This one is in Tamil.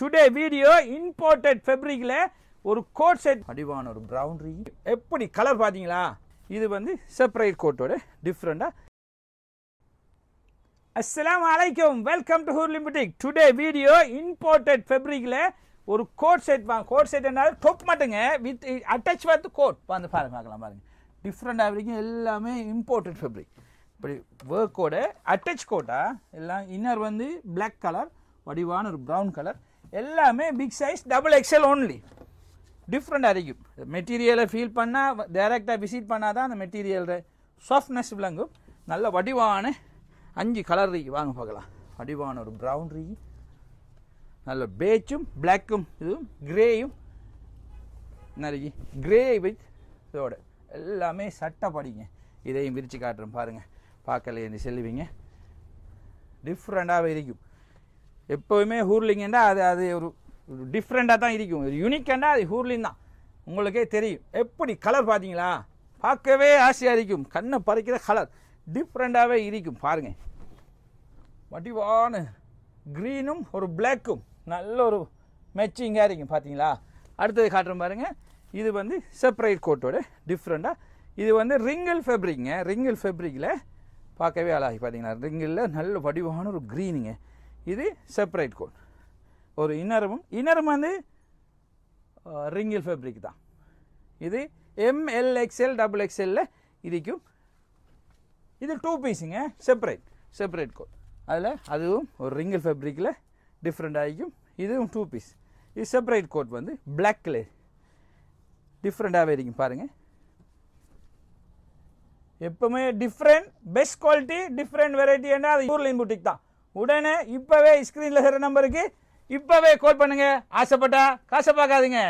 டுடே வீடியோ இம்போர்ட்டட் ஃபேப்ரிக்ல ஒரு கோட் செட் அடிவான ஒரு பிரவுன் எப்படி கலர் பாத்தீங்களா? இது வந்து செப்பரேட் கோட்டோட டிஃப்ரெண்டா. அஸ்ஸலாமு அலைக்கும், welcome to Hurley boutique. Today video imported ஃபேப்ரிக்ல ஒரு கோட் செட் கோட் செட் என்ன டாப் மட்டுங்க வித் அட்டாச் வித் கோட் வந்து பாருங்க, பார்க்கலாம் பாருங்க. டிஃப்ரெண்ட் ஆவரிக்கும் எல்லாமே இம்போர்ட்டட் ஃபேப்ரிக். இப்படி ஒர்க்கோட அட்டாச் கோட்டா எல்லாம். இன்னர் வந்து பிளாக் கலர், வடிவான ஒரு ப்ரௌன் கலர், எல்லாமே big size double XL only. டிஃப்ரெண்டாக இருக்கும். மெட்டீரியலை ஃபீல் பண்ணால், டைரெக்டாக விசிட் பண்ணால் தான் அந்த மெட்டீரியல் சாஃப்ட்னஸ் விளங்கும். நல்ல வடிவான 5 கலர் இருக்கு, வாங்க பார்க்கலாம். வடிவான ஒரு ப்ரௌன் இருக்கு, நல்ல பேச்சும் பிளாக்கும், இதுவும் கிரேயும் என்ன இருக்கு, கிரே வித் இதோட எல்லாமே சட்டை படிங்க. இதையும் விரித்து காட்டுறேன் பாருங்கள், பார்க்கல செல்லுவீங்க. டிஃப்ரெண்டாகவே இருக்கும். எப்போவுமே ஹூர்லிங்கண்டா அது ஒரு டிஃப்ரெண்டாக தான் இருக்கும். ஒரு யூனிக்கண்டா அது ஹூர்லிங் தான், உங்களுக்கே தெரியும். எப்படி கலர் பார்த்தீங்களா? பார்க்கவே ஆசையாக இருக்கும், கண்ணை பறிக்கிற கலர் டிஃப்ரெண்டாகவே இருக்கும். பாருங்கள், வடிவான க்ரீனும் ஒரு பிளாக்கும் நல்ல ஒரு மேட்சிங்காக இருக்கும். பார்த்தீங்களா? அடுத்தது காட்டுறேன் பாருங்கள். இது வந்து செப்பரேட் கோட்டோட டிஃப்ரெண்டாக. இது வந்து ரிங்கிள் ஃபேப்ரிக்ங்க. ரிங்கிள் ஃபேப்ரிக்கில் பார்க்கவே அழகாகி பார்த்தீங்களா? ரிங்கிளில் நல்ல வடிவான ஒரு க்ரீனுங்க. இது செப்பரேட் கோட். ஒரு இன்னரும் வந்து ரிங்கிள் ஃபேப்ரிக் தான். இது எம்எல் எக்ஸ்எல் டபுள் எக்ஸ்எல்ல இருக்கும். இது 2 பீஸுங்க, செப்பரேட் கோட். அதில் அதுவும் ஒரு ரிங்கிள் ஃபேப்ரிக்கில் டிஃப்ரெண்ட் ஆகிக்கும். இதுவும் 2 பீஸ். இது செப்பரேட் கோட் வந்து பிளாக் கலர் டிஃப்ரெண்டாகவே இருக்கும். பாருங்கள், எப்பவுமே டிஃப்ரெண்ட், பெஸ்ட் குவாலிட்டி, டிஃப்ரெண்ட் வெரைட்டின்னா அது ஹூர்லி புட்டிக் தான். உடனே இப்போவே ஸ்க்ரீனில் இருக்கிற நம்பருக்கு இப்போவே கால் பண்ணுங்கள். ஆசைப்பட்டா காசை பார்க்காதீங்க.